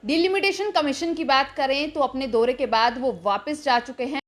Delimitation commission की बात करें तो अपने दौरे के बाद वो वापस जा चुके हैं,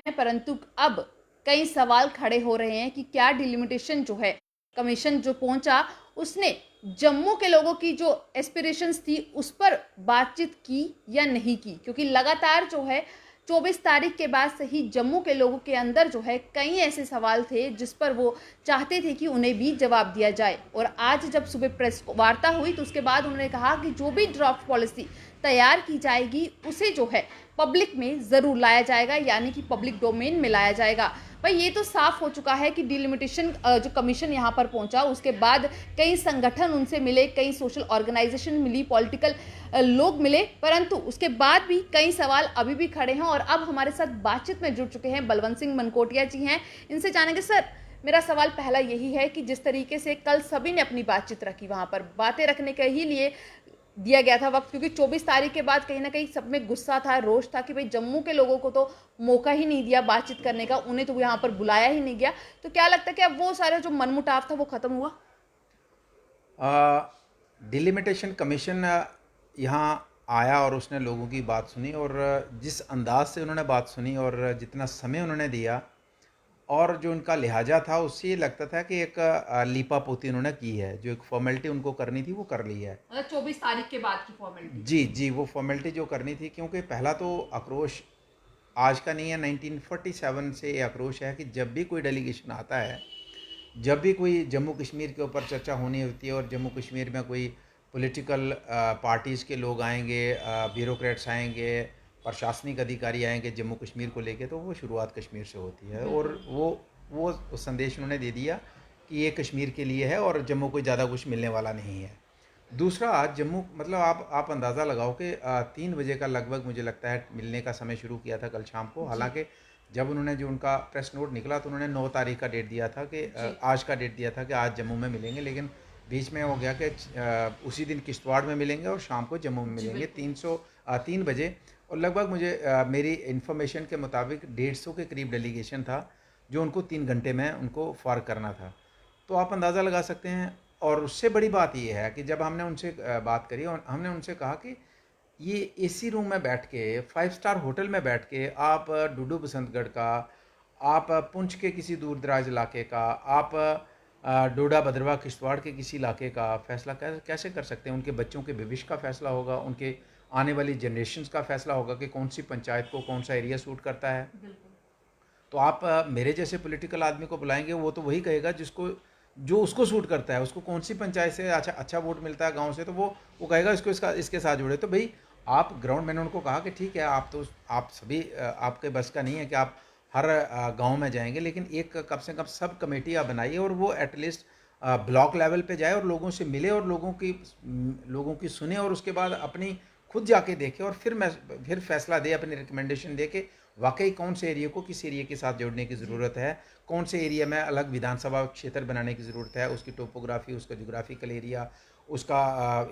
परंतु अब कई सवाल खड़े हो रहे हैं कि क्या डिलिमिटेशन जो है कमीशन जो पहुंचा उसने जम्मू के लोगों की जो एस्पिरेशंस थी उस पर बातचीत की या नहीं की, क्योंकि लगातार जो है 24 तारीख के बाद से ही जम्मू के लोगों के अंदर जो है कई ऐसे सवाल थे जिस पर वो चाहते थे कि उन्हें भी जवाब दिया जाए। और आज जब सुबह प्रेस वार्ता हुई तो उसके बाद उन्होंने कहा कि जो भी ड्राफ्ट पॉलिसी तैयार की जाएगी उसे जो है पब्लिक में ज़रूर लाया जाएगा, यानी कि पब्लिक डोमेन में लाया जाएगा। भाई ये तो साफ हो चुका है कि डिलिमिटेशन जो कमीशन यहाँ पर पहुंचा उसके बाद कई संगठन उनसे मिले, कई सोशल ऑर्गेनाइजेशन मिली, पॉलिटिकल लोग मिले, परंतु उसके बाद भी कई सवाल अभी भी खड़े हैं। और अब हमारे साथ बातचीत में जुड़ चुके हैं बलवंत सिंह मनकोटिया जी हैं। इनसे जानेंगे सर, मेरा सवाल पहला यही है कि जिस तरीके से कल सभी ने अपनी बातचीत रखी, वहां पर बातें रखने के ही लिए दिया गया था वक्त, क्योंकि 24 तारीख के बाद कहीं ना कहीं सब में गुस्सा था, रोष था कि भाई जम्मू के लोगों को तो मौका ही नहीं दिया बातचीत करने का, उन्हें तो यहाँ पर बुलाया ही नहीं गया। तो क्या लगता है कि अब वो सारा जो मनमुटाव था वो खत्म हुआ? डिलिमिटेशन कमीशन यहाँ आया और उसने लोगों की बात सुनी, और जिस अंदाज से उन्होंने बात सुनी और जितना समय उन्होंने दिया और जो उनका लिहाजा था, उससे ये लगता था कि एक लीपा पोती उन्होंने की है। जो एक फॉर्मेलिटी उनको करनी थी वो कर ली है। मतलब 24 तारीख के बाद की फॉर्मेलिटी। जी जी, वो फॉर्मेलिटी जो करनी थी, क्योंकि पहला तो आक्रोश आज का नहीं है, 1947 से ये आक्रोश है कि जब भी कोई डेलीगेशन आता है, जब भी कोई जम्मू कश्मीर के ऊपर चर्चा होनी होती है और जम्मू कश्मीर में कोई पॉलिटिकल पार्टीज़ के लोग आएंगे, ब्यूरोक्रेट्स आएंगे, प्रशासनिक अधिकारी आएंगे जम्मू कश्मीर को लेके, तो वो शुरुआत कश्मीर से होती है। और वो संदेश उन्होंने दे दिया कि ये कश्मीर के लिए है और जम्मू को ज़्यादा कुछ मिलने वाला नहीं है। दूसरा, जम्मू मतलब आप अंदाज़ा लगाओ कि 3 बजे का लगभग मुझे लगता है मिलने का समय शुरू किया था कल शाम को। हालांकि जब उन्होंने जो उनका प्रेस नोट निकला तो उन्होंने 9 तारीख का डेट दिया था कि आज का डेट दिया था कि आज जम्मू में मिलेंगे, लेकिन बीच में हो गया कि उसी दिन किश्तवाड़ में मिलेंगे और शाम को जम्मू में मिलेंगे 3 बजे। और लगभग मुझे मेरी इन्फॉर्मेशन के मुताबिक 150 के करीब डेलीगेशन था जो उनको 3 घंटे में उनको फार करना था। तो आप अंदाज़ा लगा सकते हैं। और उससे बड़ी बात ये है कि जब हमने उनसे बात करी और हमने उनसे कहा कि ये एसी रूम में बैठ के, 5 स्टार होटल में बैठ के आप डूडू बसंतगढ़ का, आप पुंछ के किसी दूर दराज इलाके का, आप डोडा भद्रवाह किश्तवाड़ के किसी इलाके का फ़ैसला कैसे कर सकते हैं? उनके बच्चों के भविष्य का फ़ैसला होगा, उनके आने वाली जनरेशन्स का फ़ैसला होगा कि कौन सी पंचायत को कौन सा एरिया सूट करता है। तो आप मेरे जैसे पॉलिटिकल आदमी को बुलाएंगे, वो तो वही कहेगा जिसको जो उसको सूट करता है। उसको कौन सी पंचायत से अच्छा अच्छा वोट मिलता है गांव से, तो वो कहेगा इसको इसके साथ जुड़े। तो भाई आप ग्राउंड, मैंने उनको कहा कि ठीक है, आप सभी आपके बस का नहीं है कि आप हर गांव में जाएंगे, लेकिन एक कम से कम सब कमेटी आप बनाइए और वो एटलीस्ट ब्लॉक लेवल पे जाए और लोगों से मिले और लोगों की सुने और उसके बाद अपनी खुद जाके देखे और फिर फैसला दे, अपनी रिकमेंडेशन दे के वाकई कौन से एरिया को किस एरिया के साथ जोड़ने की ज़रूरत है, कौन से एरिया में अलग विधानसभा क्षेत्र बनाने की ज़रूरत है, उसकी टोपोग्राफी, उसका जोग्राफिकल एरिया, उसका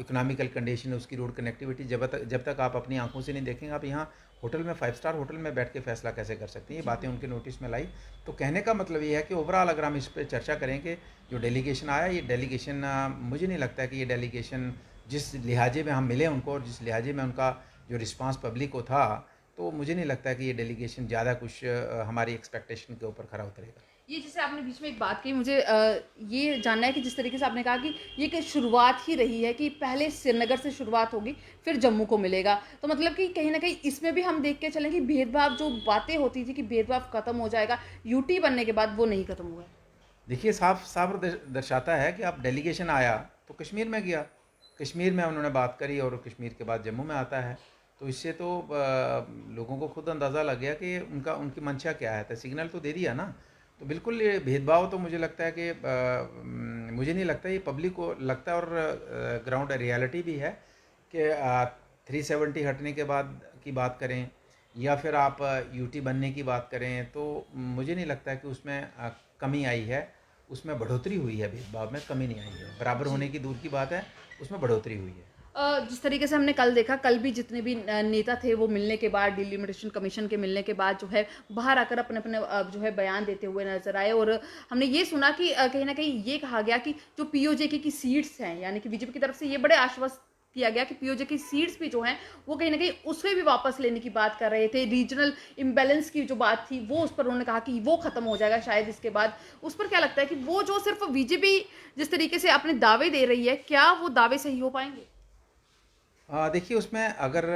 इकोनॉमिकल कंडीशन, उसकी रोड कनेक्टिविटी। जब तक आप अपनी आंखों से नहीं देखेंगे, आप यहाँ होटल में 5 स्टार होटल में बैठ के फैसला कैसे कर सकते हैं? ये बातें उनके नोटिस में लाई। तो कहने का मतलब ये है कि ओवरऑल अगर हम इस पर चर्चा करें कि जो डेलीगेशन आया, ये डेलीगेशन मुझे नहीं लगता है कि ये डेलीगेशन जिस लिहाजे में हम मिले उनको और जिस लिहाजे में उनका जो रिस्पांस पब्लिक को था, तो मुझे नहीं लगता है कि ये डेलीगेशन ज़्यादा कुछ हमारी एक्सपेक्टेशन के ऊपर खरा उतरेगा। ये जैसे आपने बीच में एक बात कही, मुझे ये जानना है कि जिस तरीके से आपने कहा कि ये एक शुरुआत ही रही है कि पहले श्रीनगर से शुरुआत होगी फिर जम्मू को मिलेगा, तो मतलब कि कहीं ना कहीं इसमें भी हम देख के चलें कि भेदभाव जो बातें होती थी कि भेदभाव खत्म हो जाएगा, यूटी बनने के बाद वो नहीं खत्म हुआ है। देखिए, साफ साफ दर्शाता है कि आप डेलीगेशन आया तो कश्मीर में गया, कश्मीर में उन्होंने बात करी और कश्मीर के बाद जम्मू में आता है। तो इससे तो लोगों को खुद अंदाज़ा लग गया कि उनकी मंशा क्या है। तो सिग्नल तो दे दिया ना। तो बिल्कुल ये भेदभाव तो मुझे लगता है कि मुझे नहीं लगता, ये पब्लिक को लगता है और ग्राउंड रियलिटी भी है कि 370 हटने के बाद की बात करें या फिर आप यूटी बनने की बात करें, तो मुझे नहीं लगता है कि उसमें कमी आई है। उसमें बढ़ोतरी हुई है, भेदभाव में कमी नहीं आई है। बराबर जी। होने की दूर की बात है, उसमें बढ़ोतरी हुई है। जिस तरीके से हमने कल देखा, कल भी जितने भी नेता थे वो मिलने के बाद, डिलिमिटेशन कमीशन के मिलने के बाद जो है बाहर आकर अपने अपने जो है बयान देते हुए नजर आए। और हमने ये सुना कि कहीं ना कहीं ये कहा गया कि जो पीओजे की सीट्स हैं, यानी कि बीजेपी की तरफ से ये बड़े आश्वस्त किया गया कि पीओजे की सीट्स भी जो हैं वो कहीं ना कहीं उसमें भी वापस लेने की बात कर रहे थे। रीजनल इम्बैलेंस की जो बात थी वो उस पर उन्होंने कहा कि वो खत्म हो जाएगा शायद इसके बाद। उस पर क्या लगता है कि वो जो सिर्फ बीजेपी जिस तरीके से अपने दावे दे रही है, क्या वो दावे सही हो पाएंगे? देखिए, उसमें अगर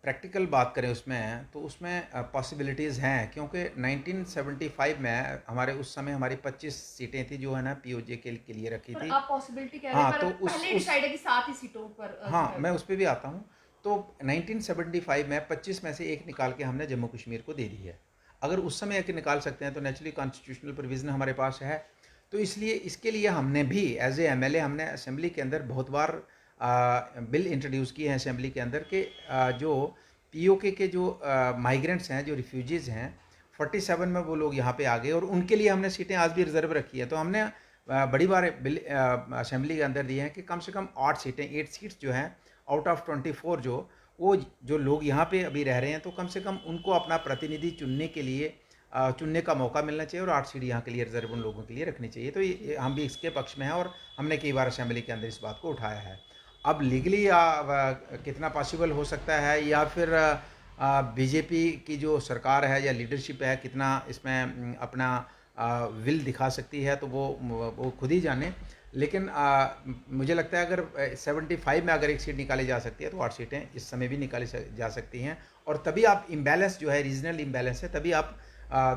प्रैक्टिकल बात करें उसमें, तो उसमें पॉसिबिलिटीज़ हैं, क्योंकि 1975 में हमारे उस समय हमारी 25 सीटें थी जो है ना पीओजे के लिए रखी पर थी। आप पॉसिबिलिटी कह रहे हैं, हाँ, पर तो पहले उस डिसाइड है कि 7 ही सीटों पर जो हाँ, है मैं वो। उस पे भी आता हूँ। तो 1975 में 25 में से एक निकाल के हमने जम्मू कश्मीर को दे दी है। अगर उस समय एक निकाल सकते हैं तो नेचुरली कॉन्स्टिट्यूशनल प्रोविज़न हमारे पास है। तो इसलिए इसके लिए हमने भी एज ए एमएलए हमने असेंबली के अंदर बहुत बार बिल इंट्रोड्यूस किए हैं असेंबली के अंदर कि जो पीओके के जो माइग्रेंट्स हैं, जो रिफ्यूजीज़ हैं, 47 में वो लोग यहाँ पे आ गए और उनके लिए हमने सीटें आज भी रिजर्व रखी है। तो हमने बड़ी बार बिल असेंबली के अंदर दिए हैं कि कम से कम 8 सीटें, 8 सीट्स जो हैं आउट ऑफ 24, जो लोग यहाँ पे अभी रह रहे हैं, तो कम से कम उनको अपना प्रतिनिधि चुनने के लिए चुनने का मौका मिलना चाहिए और 8 सीट यहाँ के लिए रिजर्व उन लोगों के लिए रखनी चाहिए। तो ये हम भी इसके पक्ष में हैं और हमने कई बार असेंबली के अंदर इस बात को उठाया है। अब लीगली कितना पॉसिबल हो सकता है, या फिर बीजेपी की जो सरकार है या लीडरशिप है कितना इसमें अपना विल दिखा सकती है, तो वो खुद ही जाने। लेकिन मुझे लगता है अगर 75 में अगर एक सीट निकाली जा सकती है तो 8 सीटें इस समय भी निकाली जा सकती हैं, और तभी आप इम्बैलेंस जो है, रीजनल इम्बैलेंस है, तभी आप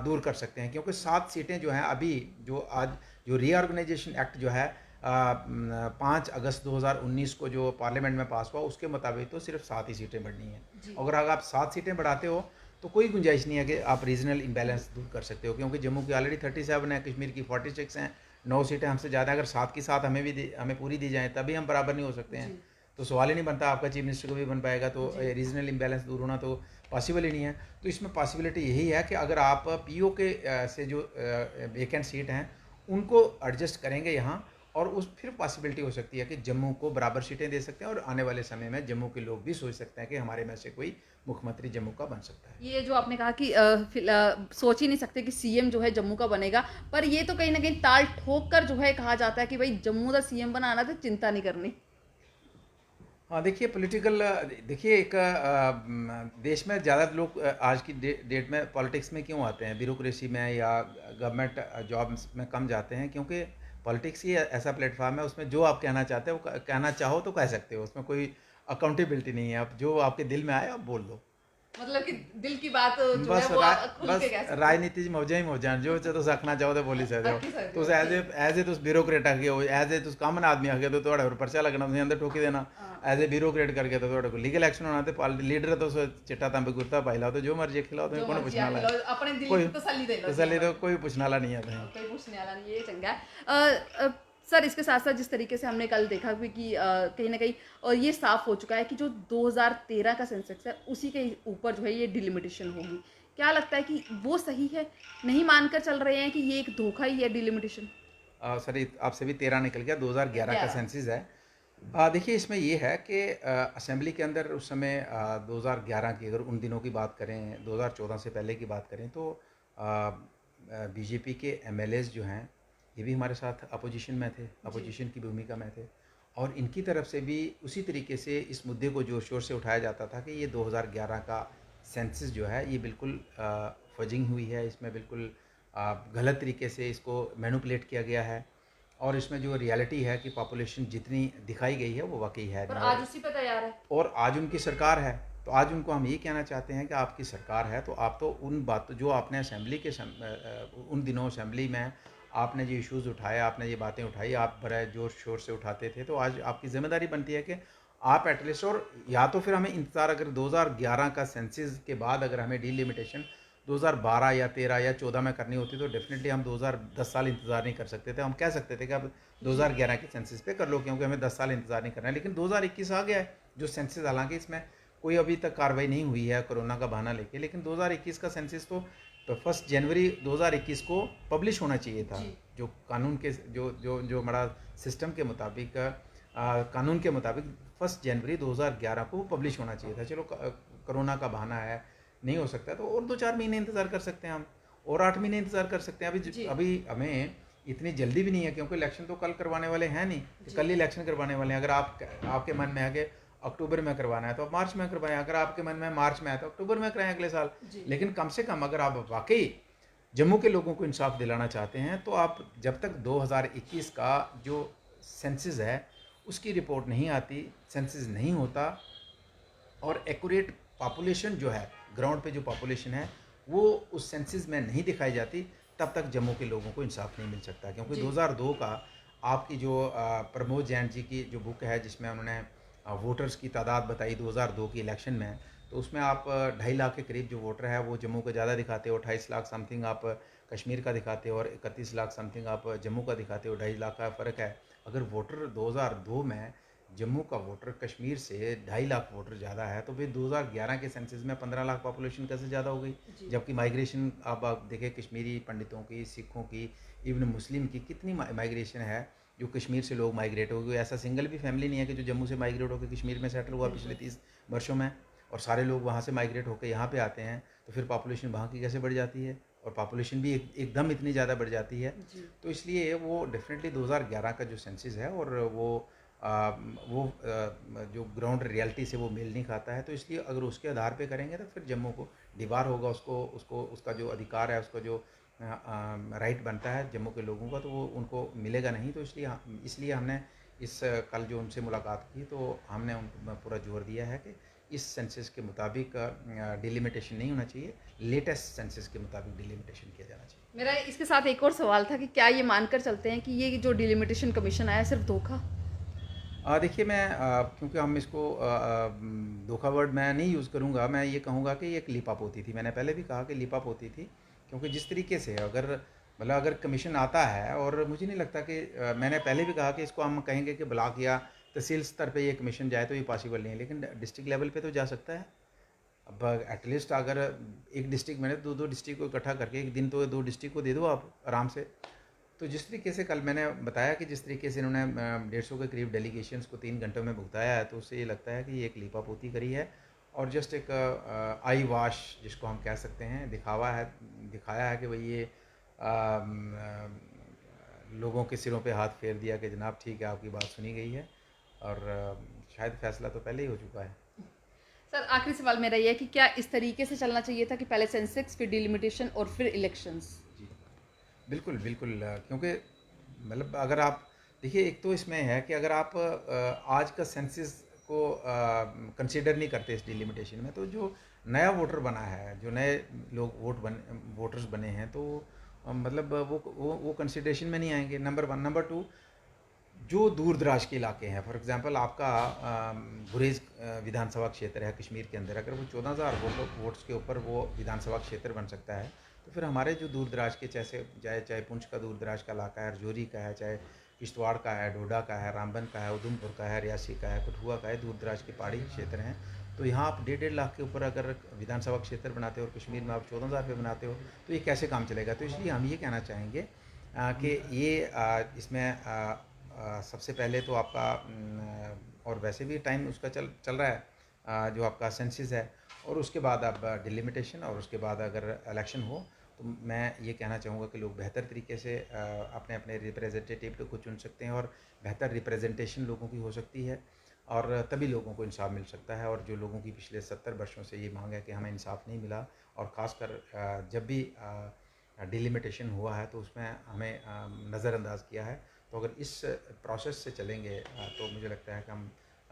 दूर कर सकते हैं। क्योंकि 7 सीटें जो हैं अभी, जो आज जो रीऑर्गेनाइजेशन एक्ट जो है 5 अगस्त 2019 को जो पार्लियामेंट में पास हुआ, उसके मुताबिक तो सिर्फ 7 ही सीटें बढ़नी हैं। अगर आप 7 सीटें बढ़ाते हो तो कोई गुंजाइश नहीं है कि आप रीजनल इम्बैलेंस दूर कर सकते हो, क्योंकि जम्मू की ऑलरेडी 37 है, कश्मीर की 46 हैं, 9 सीटें हमसे ज़्यादा। अगर 7 की 7 हमें पूरी दी जाए तभी हम बराबर नहीं हो सकते हैं। तो सवाल ही नहीं बनता, आपका चीफ मिनिस्टर को भी बन पाएगा, तो रीजनल इम्बैलेंस दूर होना तो पॉसिबल ही नहीं है। तो इसमें पॉसिबिलिटी यही है कि अगर आप पीओ के से जो वेकेंट सीट हैं उनको एडजस्ट करेंगे यहाँ, और उस फिर पॉसिबिलिटी हो सकती है कि जम्मू को बराबर सीटें दे सकते हैं, और आने वाले समय में जम्मू के लोग भी सोच सकते हैं कि हमारे में से कोई मुख्यमंत्री जम्मू का बन सकता है। ये जो आपने कहा कि सोच ही नहीं सकते कि सीएम जो है जम्मू का बनेगा, पर ये तो कहीं ना कहीं ताल ठोक कर जो है कहा जाता है कि भाई जम्मू का सीएम बनाना तो चिंता नहीं करनी। हाँ, देखिए पॉलिटिकल, देखिए एक देश में ज़्यादा लोग आज की डेट में पॉलिटिक्स में क्यों आते हैं, ब्यूरोक्रेसी में या गवर्नमेंट जॉब्स में कम जाते हैं, क्योंकि पॉलिटिक्स ही ऐसा प्लेटफॉर्म है उसमें जो आप कहना चाहते हो कहना चाहो तो कह सकते हो, उसमें कोई अकाउंटेबिलिटी नहीं है। आप जो आपके दिल में आए आप बोल दो। मतलब कि दिल की बात जो बस है वो आप खुल बस के कह सकते हो। राजनीति च मौजां ही मौजां जो तुस आखना चाहो तो बोली सकदे हो। आखी सकदे तुस हो, एज ए तुस ब्यूरोक्रेट आगे हो, एज ए तुस कामन आदमी आगे तो थोड़ा पर पर्चा लगना, तुसें अंदर ठोकी देना। एज ए ब्यूरोक्रेट करके तो थोड़े को लीगल एक्शन होना, ते लीडर तुस चिट्टा तंब कुर्ता पाई लाओ तो जो मर्जी खिलाओ, जो तुसें कौन मर्जी पुछने आख वाला लो, है? अपने दिल कोई की तसल्ली दे लो। तसल्ली तो कोई पुछने वाला नहीं है तुसें। कोई पूछने वाला नहीं, ये चंगा है। सर, इसके साथ साथ जिस तरीके से हमने कल देखा कि कहीं ना कहीं और ये साफ हो चुका है कि जो 2013 का सेंसेक्स है उसी के ऊपर जो है ये डिलिमिटेशन होगी। क्या लगता है कि वो सही है? नहीं मानकर चल रहे हैं कि ये एक धोखा ही है डिलिमिटेशन? सॉरी, आपसे भी 13 निकल गया, 2011 का 11। सेंसिस है। देखिए इसमें ये है कि असेंबली के अंदर उस समय 2011 की, अगर उन दिनों की बात करें, 2014 से पहले की बात करें, तो बीजेपी के एमएलएज जो हैं ये भी हमारे साथ अपोजिशन में थे, अपोजिशन की भूमिका में थे, और इनकी तरफ से भी उसी तरीके से इस मुद्दे को जोर शोर से उठाया जाता था कि ये 2011 का सेंसस जो है ये बिल्कुल फजिंग हुई है, इसमें बिल्कुल गलत तरीके से इसको मैनिपुलेट किया गया है, और इसमें जो रियलिटी है कि पॉपुलेशन जितनी दिखाई गई है वो वाकई है पर नहीं। आज उसी पे तैयार है। और आज उनकी सरकार है, तो आज उनको हम ये कहना चाहते हैं कि आपकी सरकार है तो आप तो उन बातों जो आपने असेंबली के उन दिनों असेंबली में आपने जो इश्यूज़ उठाए, आपने ये बातें उठाई, आप बड़े जोर शोर से उठाते थे, तो आज आपकी ज़िम्मेदारी बनती है कि आप एटलीस्ट, और या तो फिर हमें इंतज़ार, अगर 2011 का सेंसिस के बाद अगर हमें डिलिमिटेशन 2012 या 13 या 14 में करनी होती तो डेफिनेटली हम 2010 साल इंतज़ार नहीं कर सकते थे। हम कह सकते थे कि अब 2011 के सेंसिस पे कर लो, क्योंकि हमें 10 साल इंतज़ार नहीं करना है। लेकिन 2021 आ गया है जो सेंसिस, हालांकि इसमें कोई अभी तक कार्रवाई नहीं हुई है कोरोना का बहाना लेके, लेकिन 2021 का सेंसिस तो 1 जनवरी 2021 को पब्लिश होना चाहिए था। जो कानून के जो हमारा सिस्टम के मुताबिक, कानून के मुताबिक 1 जनवरी 2011 को पब्लिश होना चाहिए था। चलो कोरोना का बहाना है, नहीं हो सकता, तो और 2-4 महीने इंतज़ार कर सकते हैं हम, और 8 महीने इंतज़ार कर सकते हैं। अभी हमें इतनी जल्दी भी नहीं है, क्योंकि इलेक्शन तो कल करवाने वाले हैं नहीं कि कल ही इलेक्शन करवाने वाले हैं। अगर आपके मन में है कि अक्टूबर में करवाना है तो आप मार्च में करवाएं, अगर आपके मन में मार्च में है तो अक्टूबर में कराएं अगले साल। लेकिन कम से कम अगर आप वाकई जम्मू के लोगों को इंसाफ दिलाना चाहते हैं तो आप जब तक 2021 का जो सेंसस है उसकी रिपोर्ट नहीं आती, सेंसस नहीं होता और एक्यूरेट पॉपुलेशन जो है, ग्राउंड पे जो पॉपुलेशन है वो उस सेंसस में नहीं दिखाई जाती, तब तक जम्मू के लोगों को इंसाफ नहीं मिल सकता। क्योंकि 2002 का आपकी जो प्रमोद जैन जी की जो बुक है जिसमें उन्होंने वोटर्स की तादाद बताई 2002 की इलेक्शन में, तो उसमें आप 2.5 लाख के करीब जो वोटर है वो जम्मू का ज़्यादा दिखाते हो, 28 लाख समथिंग आप कश्मीर का दिखाते हो और 31 लाख समथिंग आप जम्मू का दिखाते हो। 2.5 लाख का फ़र्क है। अगर वोटर 2002 में जम्मू का वोटर कश्मीर से 2.5 लाख वोटर ज़्यादा है तो फिर 2011 के सेंसस में 15 लाख पॉपुलेशन कैसे ज़्यादा हो गई? जबकि माइग्रेशन आप देखें कश्मीरी पंडितों की, सिखों की, इवन मुस्लिम की कितनी माइग्रेशन है, जो कश्मीर से लोग माइग्रेट हो गए। ऐसा सिंगल भी फैमिली नहीं है कि जो जम्मू से माइग्रेट होकर कश्मीर में सेटल हुआ पिछले 30 वर्षों में, और सारे लोग वहाँ से माइग्रेट होकर यहाँ पे आते हैं। तो फिर पॉपुलेशन वहाँ की कैसे बढ़ जाती है, और पॉपुलेशन भी एकदम इतनी ज़्यादा बढ़ जाती है। तो इसलिए वो डेफिनेटली 2011 का जो सेंसस है और जो ग्राउंड रियलिटी से वो मेल नहीं खाता है। तो इसलिए अगर उसके आधार पे करेंगे तो फिर जम्मू को दीवार होगा, उसको उसका जो अधिकार है, उसका जो राइट बनता है जम्मू के लोगों का, तो वो उनको मिलेगा नहीं। तो इसलिए हमने कल जो उनसे मुलाकात की तो हमने उन पूरा जोर दिया है कि इस सेंसस के मुताबिक डिलिमिटेशन नहीं होना चाहिए, लेटेस्ट सेंसस के मुताबिक डिलिमिटेशन किया जाना चाहिए। मेरा इसके साथ एक और सवाल था कि क्या ये मानकर चलते हैं कि ये जो डिलिमिटेशन कमीशन आया सिर्फ धोखा? देखिए मैं क्योंकि हम इसको धोखा वर्ड मैं नहीं यूज़ करूँगा, मैं ये कहूँगा कि ये एक लीपापोती थी। मैंने पहले भी कहा कि लीपापोती थी, क्योंकि जिस तरीके से अगर कमीशन आता है, और मुझे नहीं लगता कि मैंने पहले भी कहा कि इसको हम कहेंगे कि ब्लॉक या तहसील स्तर पे ये कमीशन जाए तो ये पॉसिबल नहीं है, लेकिन डिस्ट्रिक्ट लेवल पे तो जा सकता है। अब एटलीस्ट अगर एक डिस्ट्रिक्ट में दो डिस्ट्रिक्ट को इकट्ठा करके एक दिन तो 2 डिस्ट्रिक्ट को दे दो आप आराम से। तो जिस तरीके से कल मैंने बताया कि जिस तरीके से इन्होंने 150 के करीब डेलीगेशंस को 3 घंटों में भुगताया है, तो उससे ये लगता है कि ये एक लीपापोती करी है और जस्ट एक आई वाश जिसको हम कह सकते हैं, दिखाया है कि भाई ये लोगों के सिरों पे हाथ फेर दिया कि जनाब ठीक है आपकी बात सुनी गई है, और शायद फैसला तो पहले ही हो चुका है। सर आखिरी सवाल मेरा ये है कि क्या इस तरीके से चलना चाहिए था कि पहले सेंसेक्स, फिर डिलिमिटेशन और फिर इलेक्शंस? जी बिल्कुल बिल्कुल, क्योंकि मतलब अगर आप देखिए, एक तो इसमें है कि अगर आप आज का सेंसस को कंसिडर नहीं करते इस डिलिमिटेशन में, तो जो नया वोटर बना है, जो नए लोग वोटर्स बने हैं, तो मतलब वो कंसिडरेशन में नहीं आएंगे, नंबर 1। नंबर 2, जो दूर दराज के इलाके हैं, फॉर एग्जांपल आपका गुरेज विधानसभा क्षेत्र है कश्मीर के अंदर, अगर वो 14,000 वोट्स के ऊपर वो विधानसभा क्षेत्र बन सकता है, तो फिर हमारे जो दूर दराज के चाहे पुंछ का दूर दराज का इलाका है, रजौरी का है, चाहे किश्तवाड़ का है, डोडा का है, रामबन का है, उधमपुर का है, रियासी का है, कठुआ का है, दूर दराज के पहाड़ी क्षेत्र हैं, तो यहाँ आप 1.5 लाख के ऊपर अगर विधानसभा क्षेत्र बनाते हो और कश्मीर में आप 14,000 पे बनाते हो, तो ये कैसे काम चलेगा? तो इसलिए हम ये कहना चाहेंगे कि ये इसमें सबसे पहले तो आपका और वैसे भी टाइम उसका चल रहा है जो आपका सेंसस है, और उसके बाद आप डिलिमिटेशन, और उसके बाद अगर इलेक्शन हो, तो मैं ये कहना चाहूँगा कि लोग बेहतर तरीके से अपने अपने रिप्रेजेंटेटिव को चुन सकते हैं, और बेहतर रिप्रेजेंटेशन लोगों की हो सकती है, और तभी लोगों को इंसाफ मिल सकता है। और जो लोगों की पिछले 70 वर्षों से ये मांग है कि हमें इंसाफ नहीं मिला, और ख़ासकर जब भी डिलिमिटेशन हुआ है तो उसमें हमें नज़रअंदाज किया है। तो अगर इस प्रोसेस से चलेंगे तो मुझे लगता है कि हम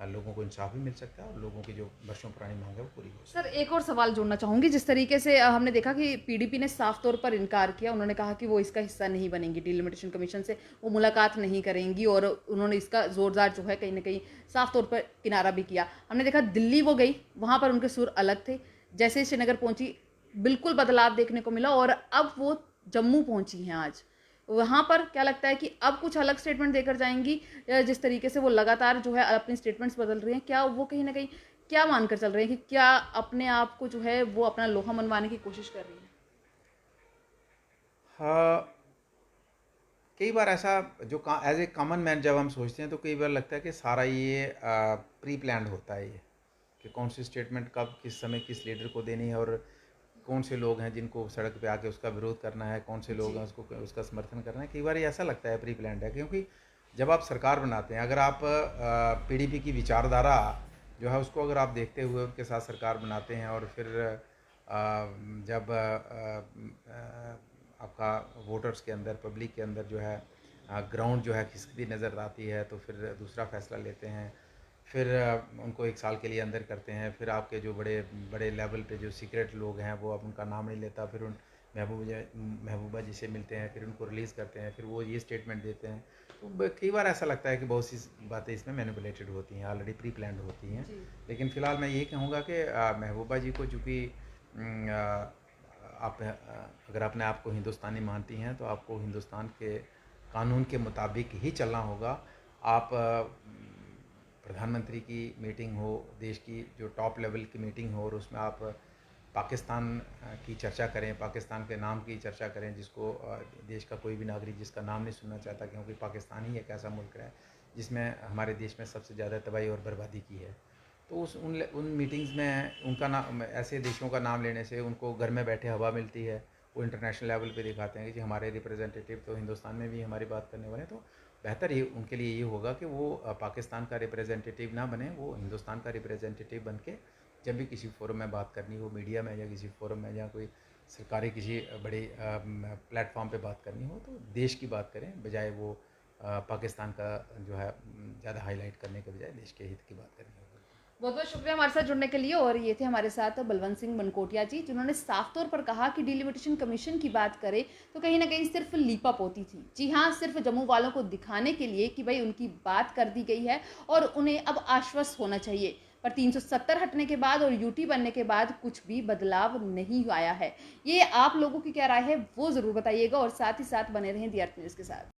लोगों को इंसाफ भी मिल सकता है और लोगों की जो वर्षों पुरानी मांग है वो पूरी हो सकती है। सर एक और सवाल जोड़ना चाहूँगी, जिस तरीके से हमने देखा कि पीडीपी ने साफ तौर पर इनकार किया, उन्होंने कहा कि वो इसका हिस्सा नहीं बनेंगी, डिलिमिटेशन कमीशन से वो मुलाकात नहीं करेंगी, और उन्होंने इसका ज़ोरदार जो है कहीं ना कहीं साफ तौर पर किनारा भी किया। हमने देखा दिल्ली वो गई, वहाँ पर उनके सुर अलग थे, जैसे श्रीनगर पहुँची बिल्कुल बदलाव देखने को मिला, और अब वो जम्मू पहुँची हैं आज। वहाँ पर क्या लगता है कि अब कुछ अलग स्टेटमेंट देकर जाएंगी, जिस तरीके से वो लगातार जो है अपनी स्टेटमेंट्स बदल रही हैं, क्या वो कहीं ना कहीं क्या मानकर चल रहे हैं कि क्या अपने आप को जो है वो अपना लोहा मनवाने की कोशिश कर रही है? हाँ, कई बार ऐसा जो एज ए कॉमन मैन जब हम सोचते हैं तो कई बार लगता है कि सारा ये प्री प्लान्ड होता है, ये कि कौन सी स्टेटमेंट कब किस समय किस लीडर को देनी है, और कौन से लोग हैं जिनको सड़क पे आके उसका विरोध करना है, कौन से लोग हैं उसको उसका समर्थन करना है। कई बार ऐसा लगता है प्री प्लान्ड है, क्योंकि जब आप सरकार बनाते हैं, अगर आप पीडीपी की विचारधारा जो है उसको अगर आप देखते हुए उनके साथ सरकार बनाते हैं, और फिर जब आपका वोटर्स के अंदर, पब्लिक के अंदर जो है ग्राउंड जो है खिसकती नज़र आती है, तो फिर दूसरा फैसला लेते हैं, फिर उनको 1 साल के लिए अंदर करते हैं। फिर आपके जो बड़े बड़े लेवल पे जो सीक्रेट लोग हैं वो अब उनका नाम नहीं लेता, फिर उन महबूबा जी से मिलते हैं, फिर उनको रिलीज़ करते हैं, फिर वो ये स्टेटमेंट देते हैं। तो कई बार ऐसा लगता है कि बहुत सी बातें इसमें मैनिपुलेटेड होती हैं, ऑलरेडी प्री प्लान्ड होती हैं। लेकिन फ़िलहाल मैं यही कहूँगा कि महबूबा जी को चूँकि आप अगर अपने आप को हिंदुस्तानी मानती हैं तो आपको हिंदुस्तान के कानून के मुताबिक ही चलना होगा। आप प्रधानमंत्री की मीटिंग हो, देश की जो टॉप लेवल की मीटिंग हो, और उसमें आप पाकिस्तान की चर्चा करें, पाकिस्तान के नाम की चर्चा करें, जिसको देश का कोई भी नागरिक जिसका नाम नहीं सुनना चाहता, क्योंकि पाकिस्तान ही एक ऐसा मुल्क है जिसमें हमारे देश में सबसे ज़्यादा तबाही और बर्बादी की है। तो उन मीटिंग्स में उनका नाम, ऐसे देशों का नाम लेने से उनको घर में बैठे हवा मिलती है। वो इंटरनेशनल लेवल पे दिखाते हैं कि जी हमारे रिप्रेजेंटेटिव तो हिंदुस्तान में भी हमारी बात करने वाले हैं। तो बेहतर ये उनके लिए ये होगा कि वो पाकिस्तान का रिप्रेजेंटेटिव ना बने, वो हिंदुस्तान का रिप्रेजेंटेटिव बन के जब भी किसी फोरम में बात करनी हो, मीडिया में या किसी फोरम में, या कोई सरकारी किसी बड़ी प्लेटफॉर्म पे बात करनी हो, तो देश की बात करें, बजाय वो पाकिस्तान का जो है ज़्यादा हाईलाइट करने के बजाय देश के हित की बात करनी होगी। बहुत बहुत शुक्रिया हमारे साथ जुड़ने के लिए। और ये थे हमारे साथ बलवंत सिंह मनकोटिया जी, जिन्होंने साफ तौर पर कहा कि डिलिमिटेशन कमीशन की बात करें तो कहीं ना कहीं सिर्फ लीपअप होती थी। जी हाँ, सिर्फ जम्मू वालों को दिखाने के लिए कि भाई उनकी बात कर दी गई है और उन्हें अब आश्वस्त होना चाहिए। पर 370 हटने के बाद और यूटी बनने के बाद कुछ भी बदलाव नहीं आया है। ये आप लोगों की क्या राय है वो ज़रूर बताइएगा, और साथ ही साथ बने रहें दी अर्थ न्यूज़ के साथ।